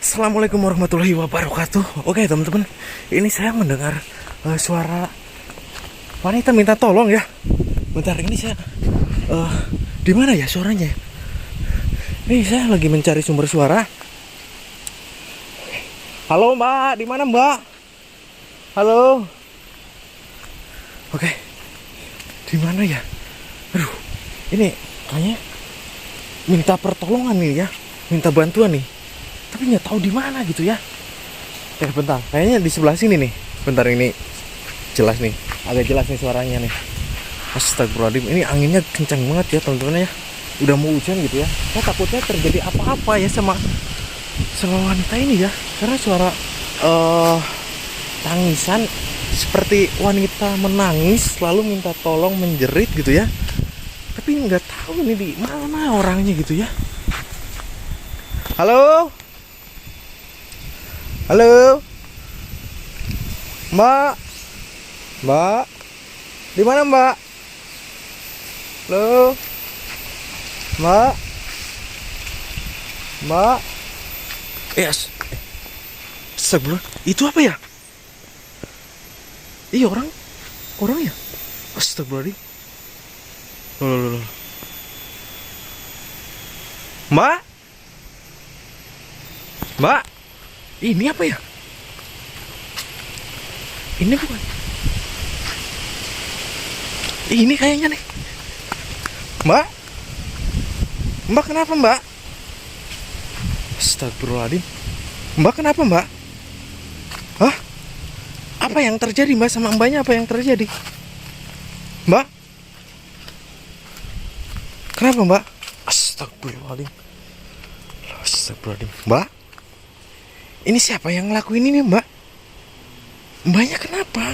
Assalamualaikum warahmatullahi wabarakatuh. Oke teman-teman, ini saya mendengar suara wanita minta tolong ya. Bentar, ini saya di mana ya suaranya? Ini saya lagi mencari sumber suara. Halo Mbak, di mana Mbak? Halo. Oke, di mana ya? Aduh, ini kayaknya minta pertolongan nih ya, minta bantuan nih. Tapi nggak tahu di mana gitu ya. Bentar, kayaknya di sebelah sini nih. Bentar, ini jelas nih, agak jelas nih suaranya nih. Astagfirullahaladzim, ini anginnya kencang banget ya teman-teman ya. Udah mau hujan gitu ya. Saya takutnya terjadi apa-apa ya sama wanita ini ya. Karena suara tangisan seperti wanita menangis lalu minta tolong menjerit gitu ya. Tapi nggak tahu ini di mana orangnya gitu ya. Halo. Halo. Mbak. Mbak. Di mana, Mbak? Halo. Mbak. Mbak. Yes. Sebelum itu apa ya? Iya, orang ya? Astagfirullahaladzim. Loh. Mbak? Mbak? Ini apa ya? Ini bukan. Ini kayaknya nih. Mbak? Mbak kenapa Mbak? Astagfirullahaladzim. Mbak kenapa Mbak? Hah? Apa yang terjadi Mbak sama Mbaknya? Apa yang terjadi? Mbak? Kenapa Mbak? Astagfirullahaladzim. Astagfirullahaladzim. Mbak? Ini siapa yang ngelakuin ini Mbak? Mbaknya kenapa?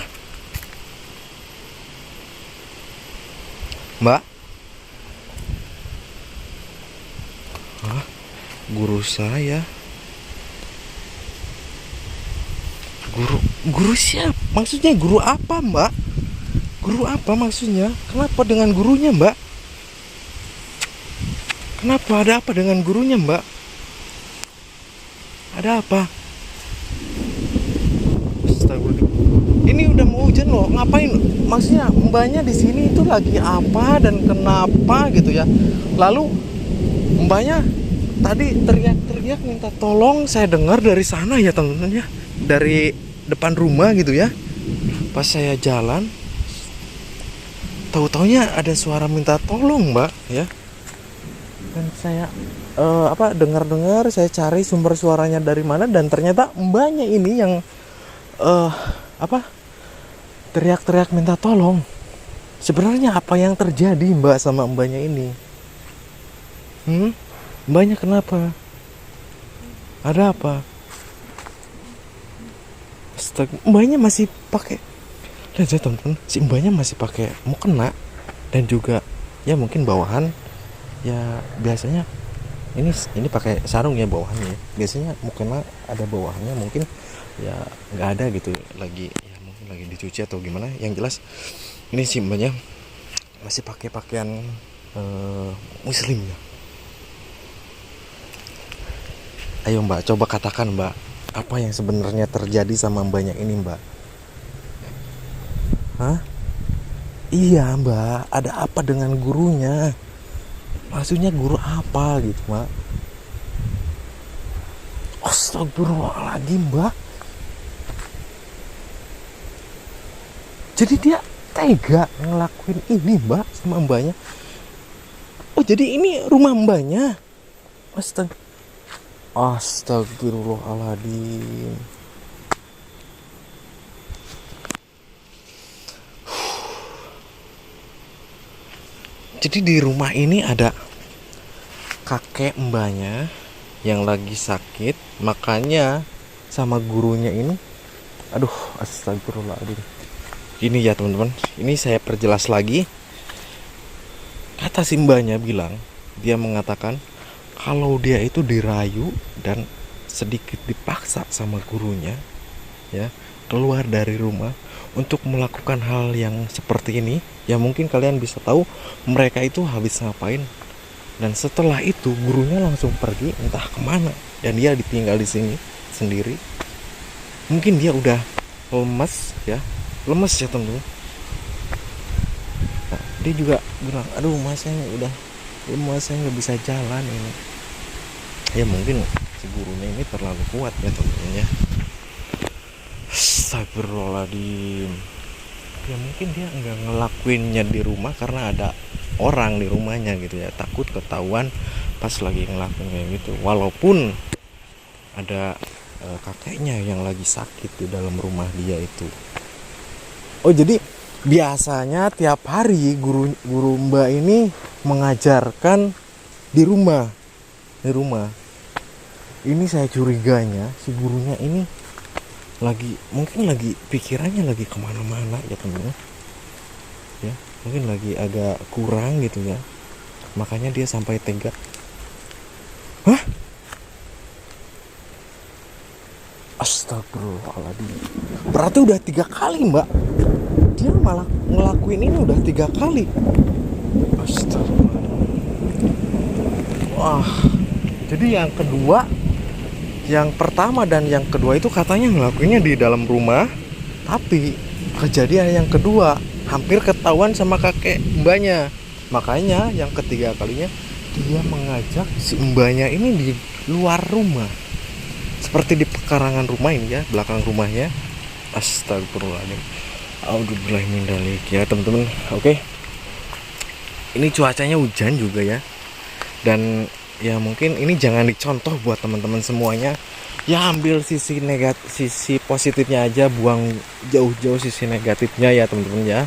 Mbak? Hah? Guru saya? Guru siapa? Maksudnya guru apa Mbak? Guru apa maksudnya? Kenapa dengan gurunya Mbak? Kenapa, ada apa dengan gurunya Mbak? Ada apa? Ini udah mau hujan loh, ngapain? Maksudnya mbaknya di sini itu lagi apa dan kenapa gitu ya? Lalu mbaknya tadi teriak-teriak minta tolong, saya dengar dari sana ya teman-teman ya, dari depan rumah gitu ya. Pas saya jalan, tahu-taunya ada suara minta tolong mbak ya. Dan saya dengar-dengar, saya cari sumber suaranya dari mana, dan ternyata mbaknya ini yang teriak-teriak minta tolong. Sebenarnya apa yang terjadi Mbak sama mbaknya ini? Mbaknya kenapa? Ada apa? Mbaknya masih pakai, lihat ya teman-teman, si mbaknya masih pakai mukena dan juga ya mungkin bawahan. Ya biasanya ini pakai sarung ya bawahannya. Biasanya mukena ada bawahannya, mungkin ya nggak ada gitu, lagi ya mungkin lagi dicuci atau gimana. Yang jelas ini si mbaknya masih pakai pakaian muslim ya. Ayo Mbak, coba katakan Mbak, apa yang sebenarnya terjadi sama mbaknya ini Mbak? Hah? Iya Mbak, ada apa dengan gurunya? Maksudnya guru apa gitu Mbak? Astagfirullahaladzim Mbak. Jadi dia tega ngelakuin ini Mbak sama mbaknya. Oh jadi ini rumah mbaknya. Astagfirullahaladzim. Jadi di rumah ini ada kakek mbaknya yang lagi sakit, makanya sama gurunya ini. Aduh, astagfirullahaladzim. Ini ya teman-teman, ini saya perjelas lagi. Kata si mbaknya bilang, dia mengatakan kalau dia itu dirayu dan sedikit dipaksa sama gurunya ya, keluar dari rumah untuk melakukan hal yang seperti ini. Ya mungkin kalian bisa tahu mereka itu habis ngapain. Dan setelah itu gurunya langsung pergi entah kemana. dan dia ditinggal di sini sendiri. Mungkin dia udah lemes ya, teman-teman. Nah, dia juga bilang, aduh mas saya udah lemes, saya nggak bisa jalan ini. Ya mungkin si gurunya ini terlalu kuat ya teman-teman ya. Astagfirullahaladzim. Ya mungkin dia nggak ngelakuinnya di rumah karena ada orang di rumahnya gitu ya, takut ketahuan pas lagi ngelakuin kayak gitu. Walaupun ada kakeknya yang lagi sakit di dalam rumah dia itu. Oh jadi biasanya tiap hari guru mbak ini mengajarkan di rumah. Ini saya curiganya si gurunya ini mungkin lagi pikirannya lagi kemana-mana ya teman-teman ya, mungkin lagi agak kurang gitu ya, makanya dia sampai tega. Hah? Astagfirullahaladzim, berarti udah 3 kali mbak, dia malah ngelakuin ini udah 3 kali. Astagfirullahaladzim. Wah, jadi yang pertama dan yang kedua itu katanya ngelakuinnya di dalam rumah, tapi kejadian yang kedua hampir ketahuan sama kakek mbaknya. Makanya yang ketiga kalinya dia mengajak si mbaknya ini di luar rumah, seperti di pekarangan rumah ini ya, belakang rumahnya. Astagfirullahaladzim, auzubillahi ya teman-teman. Oke, ini cuacanya hujan juga ya, dan ya mungkin ini jangan dicontoh buat teman-teman semuanya ya. Ambil sisi positifnya aja, buang jauh-jauh sisi negatifnya ya teman-teman ya,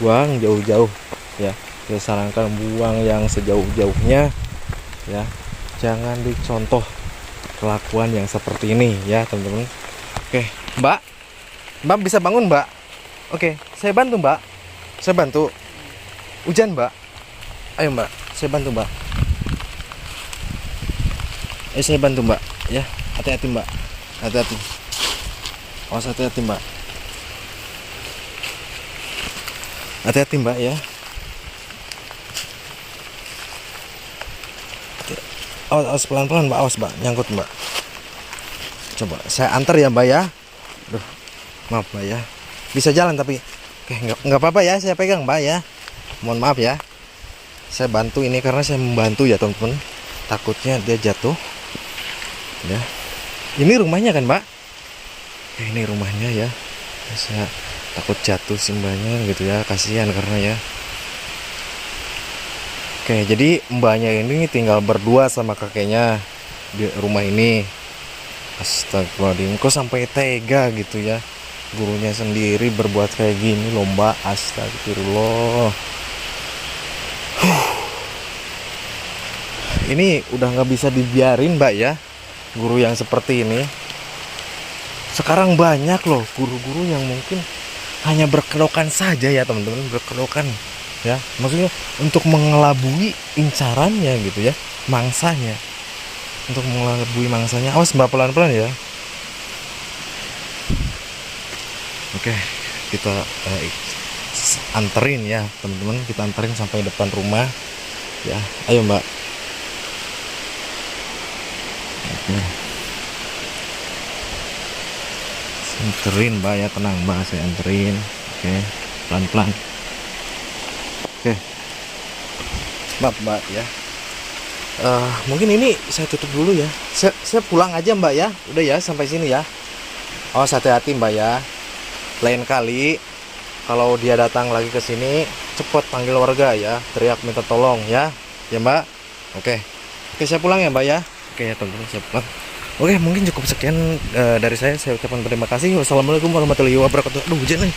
buang jauh-jauh ya. Saya sarankan buang yang sejauh-jauhnya ya, jangan dicontoh kelakuan yang seperti ini ya teman-teman. Oke mbak bisa bangun mbak? Oke, saya bantu mbak, saya bantu. Hujan mbak, ayo mbak, saya bantu mbak. Saya bantu mbak ya, hati-hati mbak, hati-hati, awas, hati-hati mbak, hati-hati mbak ya. Awas pelan-pelan mbak, awas mbak, nyangkut mbak. Coba saya antar ya mbak ya. Duh, maaf mbak ya, bisa jalan tapi oke, nggak apa-apa ya, saya pegang mbak ya, mohon maaf ya. Saya bantu ini karena saya membantu ya teman-teman, takutnya dia jatuh ya. Ini rumahnya kan mbak? Ini rumahnya ya, saya takut jatuh si mbaknya gitu ya, kasihan karena ya. Oke, jadi mbaknya ini tinggal berdua sama kakeknya di rumah ini. Astagfirullahaladzim, kok sampai tega gitu ya, gurunya sendiri berbuat kayak gini loh mbak. Astagfirullah. Ini udah nggak bisa dibiarin mbak ya, guru yang seperti ini. Sekarang banyak loh guru-guru yang mungkin hanya berkelokan saja ya teman-teman, berkelokan ya, maksudnya untuk mengelabui incarannya gitu ya, mangsanya, untuk mengelabui mangsanya. Awas mbak, pelan-pelan ya. Oke, kita anterin ya teman-teman, kita anterin sampai depan rumah ya. Ayo mbak. Anterin mbak ya, tenang mbak, saya anterin. Oke, pelan-pelan. Oke, mbak ya. Mungkin ini saya tutup dulu ya. Saya pulang aja mbak ya. Udah ya, sampai sini ya. Awas, hati-hati mbak ya. Lain kali kalau dia datang lagi ke sini, cepet panggil warga ya, teriak minta tolong ya. Ya mbak. Oke, saya pulang ya mbak ya. Oke ya teman-teman, saya pulang. Oke, mungkin cukup sekian dari saya. Saya ucapkan terima kasih. Wassalamualaikum warahmatullahi wabarakatuh. Aduh, hujan nih.